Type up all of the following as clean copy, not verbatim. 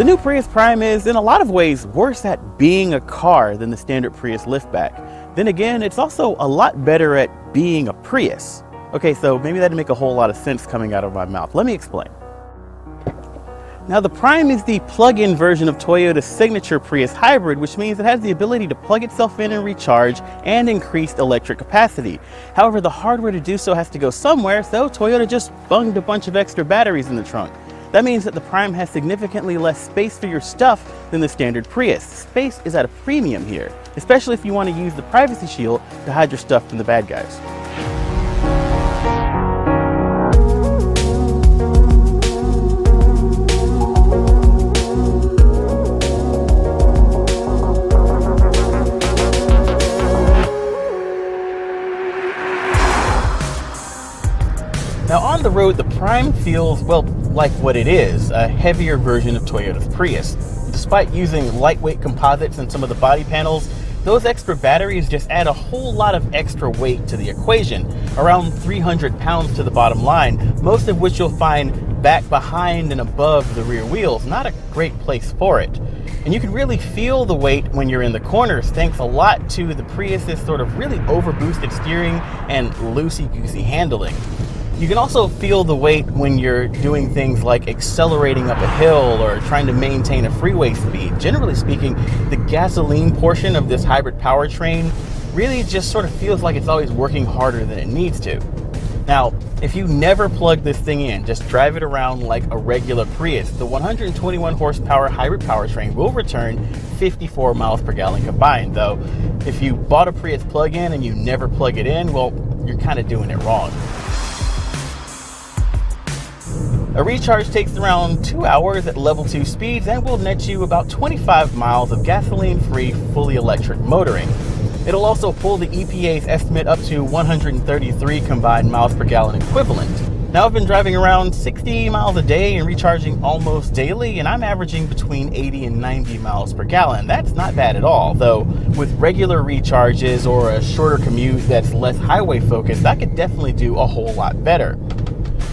new Prius Prime is, in a lot of ways, worse at being a car than the standard Prius liftback. Then again, it's also a lot better at being a Prius. Okay, so maybe that didn't make a whole lot of sense coming out of my mouth. Let me explain. Now, the Prime is the plug-in version of Toyota's signature Prius hybrid, which means it has the ability to plug itself in and recharge and increased electric capacity. However, the hardware to do so has to go somewhere, so Toyota just bunged a bunch of extra batteries in the trunk. That means that the Prime has significantly less space for your stuff than the standard Prius. Space is at a premium here, especially if you want to use the privacy shield to hide your stuff from the bad guys. Now on the road, the Prime feels, well, like what it is, a heavier version of Toyota's Prius. Despite using lightweight composites in some of the body panels, those extra batteries just add a whole lot of extra weight to the equation, around 300 pounds to the bottom line, most of which you'll find back behind and above the rear wheels. Not a great place for it. And you can really feel the weight when you're in the corners, thanks a lot to the Prius's sort of really overboosted steering and loosey-goosey handling. You can also feel the weight when you're doing things like accelerating up a hill or trying to maintain a freeway speed. Generally speaking, the gasoline portion of this hybrid powertrain really just sort of feels like it's always working harder than it needs to. Now, if you never plug this thing in, just drive it around like a regular Prius, the 121 horsepower hybrid powertrain will return 54 miles per gallon combined. Though, if you bought a Prius plug-in and you never plug it in, well, you're kind of doing it wrong. A recharge takes around 2 hours at level 2 speeds and will net you about 25 miles of gasoline-free, fully electric motoring. It'll also pull the EPA's estimate up to 133 combined miles per gallon equivalent. Now I've been driving around 60 miles a day and recharging almost daily, and I'm averaging between 80 and 90 miles per gallon. That's not bad at all, though with regular recharges or a shorter commute that's less highway focused, that could definitely do a whole lot better.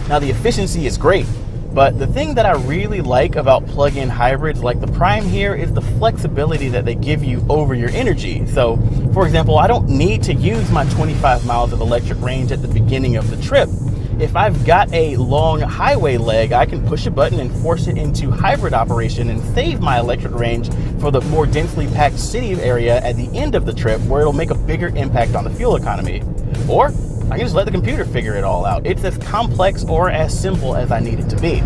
Now the efficiency is great, but the thing that I really like about plug-in hybrids like the Prime here is the flexibility that they give you over your energy. So, for example, I don't need to use my 25 miles of electric range at the beginning of the trip. If I've got a long highway leg, I can push a button and force it into hybrid operation and save my electric range for the more densely packed city area at the end of the trip, where it'll make a bigger impact on the fuel economy. Or I can just let the computer figure it all out. It's as complex or as simple as I need it to be.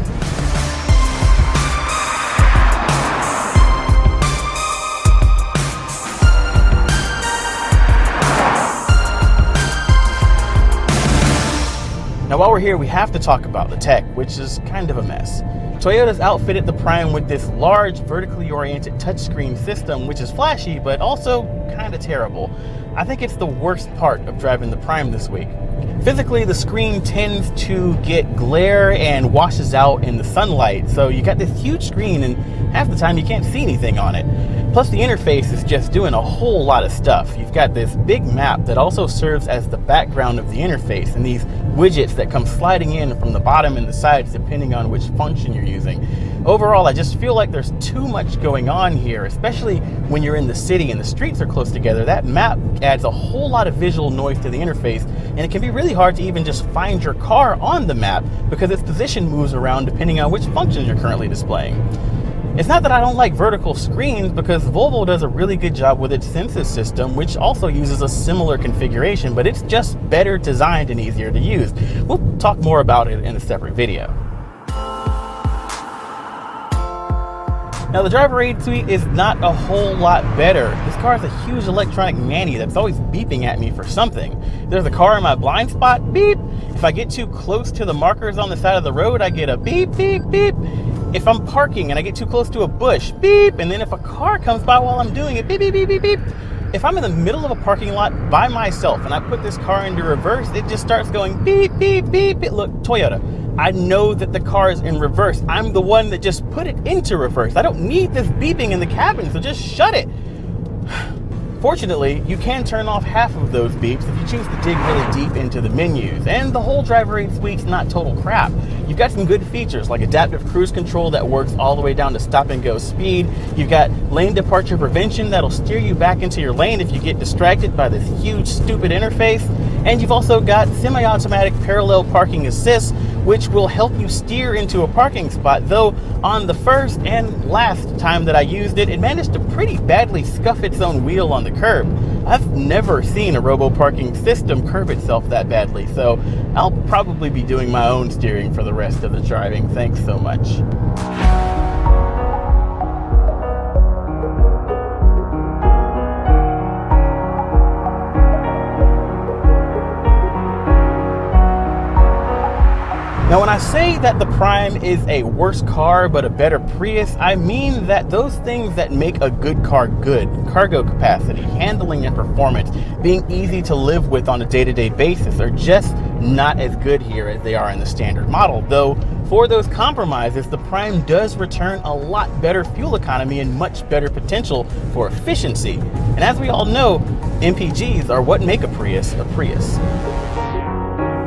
Now while we're here, we have to talk about the tech, which is kind of a mess. Toyota's outfitted the Prime with this large, vertically oriented touchscreen system, which is flashy, but also kind of terrible. I think it's the worst part of driving the Prime this week. Physically, the screen tends to get glare and washes out in the sunlight, so you got this huge screen and half the time you can't see anything on it. Plus the interface is just doing a whole lot of stuff. You've got this big map that also serves as the background of the interface, and these widgets that come sliding in from the bottom and the sides depending on which function you're using. Overall, I just feel like there's too much going on here, especially when you're in the city and the streets are close together. That map adds a whole lot of visual noise to the interface, and it can be really hard to even just find your car on the map because its position moves around depending on which functions you're currently displaying. It's not that I don't like vertical screens, because Volvo does a really good job with its Sensus system, which also uses a similar configuration, but it's just better designed and easier to use. We'll talk more about it in a separate video. Now the driver aid suite is not a whole lot better. This car is a huge electronic nanny that's always beeping at me for something. If there's a car in my blind spot, beep. If I get too close to the markers on the side of the road, I get a beep, beep, beep. If I'm parking and I get too close to a bush, beep. And then if a car comes by while I'm doing it, beep, beep, beep, beep, beep. If I'm in the middle of a parking lot by myself and I put this car into reverse, it just starts going beep, beep, beep. Look, Toyota, I know that the car is in reverse. I'm the one that just put it into reverse. I don't need this beeping in the cabin, so just shut it. Fortunately, you can turn off half of those beeps if you choose to dig really deep into the menus, and the whole driver aid suite's not total crap. You've got some good features like adaptive cruise control that works all the way down to stop and go speed. You've got lane departure prevention that'll steer you back into your lane if you get distracted by this huge stupid interface. And you've also got semi-automatic parallel parking assist, which will help you steer into a parking spot, though on the first and last time that I used it, it managed to pretty badly scuff its own wheel on the curb. I've never seen a robo-parking system curb itself that badly, so I'll probably be doing my own steering for the rest of the driving. Thanks so much. Now, when I say that the Prime is a worse car but a better Prius, I mean that those things that make a good car good, cargo capacity, handling and performance, being easy to live with on a day-to-day basis, are just not as good here as they are in the standard model. Though, for those compromises, the Prime does return a lot better fuel economy and much better potential for efficiency. And as we all know, MPGs are what make a Prius a Prius.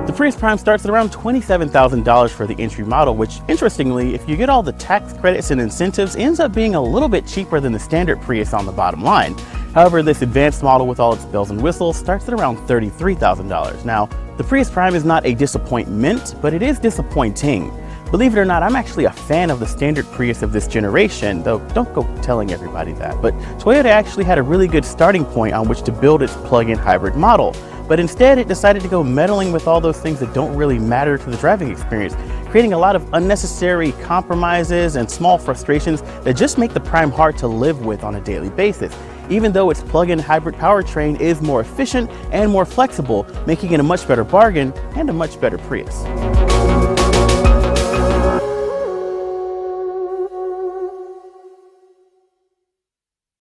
The Prius Prime starts at around $27,000 for the entry model, which, interestingly, if you get all the tax credits and incentives, ends up being a little bit cheaper than the standard Prius on the bottom line. However, this advanced model with all its bells and whistles starts at around $33,000. Now, the Prius Prime is not a disappointment, but it is disappointing. Believe it or not, I'm actually a fan of the standard Prius of this generation, though don't go telling everybody that. But Toyota actually had a really good starting point on which to build its plug-in hybrid model. But instead, it decided to go meddling with all those things that don't really matter to the driving experience, creating a lot of unnecessary compromises and small frustrations that just make the Prime hard to live with on a daily basis, even though its plug-in hybrid powertrain is more efficient and more flexible, making it a much better bargain and a much better Prius.